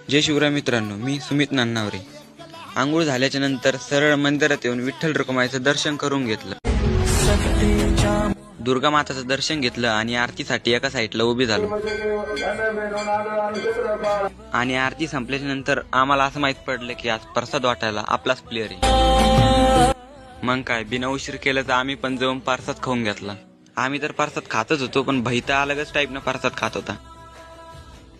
जय शिवराय मित्रांनो, मी सुमित नान्नावरे. आंघोळ झाल्याच्या नंतर सरळ मंदिरात येऊन विठ्ठल रखुमाईचं दर्शन करून घेतलं. दुर्गा माताचं दर्शन घेतलं आणि आरतीसाठी एका साईडला उभी झालो. आणि आरती संपल्याच्या नंतर आम्हाला असं माहित पडलं की आज प्रसाद वाटायला आपलाच प्लेअर आहे. मग काय, बिना उशीर केलं तर आम्ही पण जाऊन प्रसाद खाऊन घेतला. आम्ही तर प्रसाद खातच होतो, पण भैता अलगच टाईपनं प्रसाद खात होता.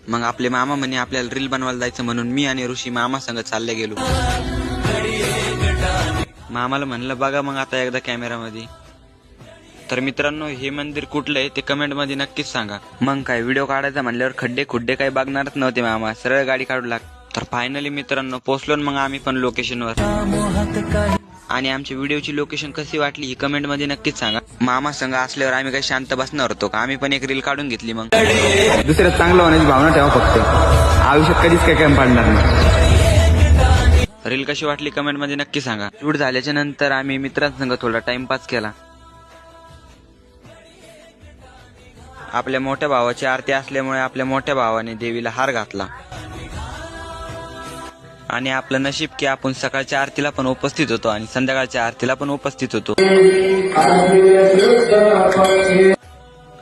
मग आपले मामा म्हणे आपल्याला रील बनवायला जायचं, म्हणून मी आणि ऋषी मामा संग चालले गेलो. मामाला म्हणलं बघा मग आता एकदा कॅमेरामध्ये. तर मित्रांनो, हे मंदिर कुठलं आहे ते कमेंट मध्ये नक्कीच सांगा. मग काय, व्हिडिओ काढायचा म्हणल्यावर खड्डे खुड्डे काही बघणारच नव्हते मामा, सरळ गाडी काढू लाग. तर फायनली मित्रांनो पोहोचलो मग आम्ही पण लोकेशनवर. आणि आमच्या व्हिडिओची लोकेशन कशी वाटली ही कमेंट मध्ये नक्कीच सांगा. मामा संघ असल्यावर आम्ही काही शांत बसणार होतो का? आम्ही पण एक रील काढून घेतली. मग दुसऱ्यात चांगलं होण्याची भावना ठेवा फक्त, आयुष्यात कधीच काही कमी पडणार नाही. रील कशी वाटली कमेंट मध्ये नक्की सांगा. शूट झाल्याच्या नंतर आम्ही मित्रांसंग थोडा टाइमपास केला. आपल्या मोठ्या भावाची आरती असल्यामुळे आपल्या मोठ्या भावाने देवीला हार घातला. आणि आपलं नशीब की आपण सकाळच्या आरतीला पण उपस्थित होतो आणि संध्याकाळच्या आरतीला पण उपस्थित होतो.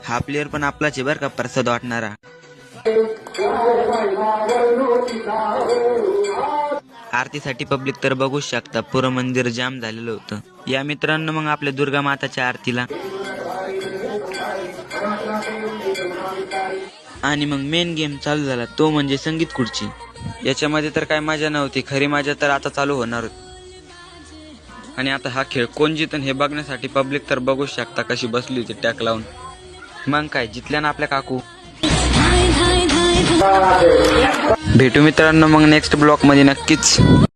हा प्लेअर पण आपलाच आहे बरं का, प्रसाद वाटणारा. आरतीसाठी पब्लिक तर बघूच शकता, पुरं मंदिर जाम झालेलं होतं. या मित्रांनो मग आपल्या दुर्गा माताच्या आरतीला. आणि मग मेन गेम चालू झाला, तो म्हणजे संगीत खुर्ची. याच्यामध्ये तर काय मजा नव्हती, खरी मजा तर आता चालू होणार होती. आणि आता हा खेळ कोण जितन हे बघण्यासाठी पब्लिक तर बघू शकता कशी बसली होती टॅक लावून. मग काय, जितल्या ना आपल्या काकू. भेटू मित्रांनो मग नेक्स्ट ब्लॉग मध्ये नक्कीच.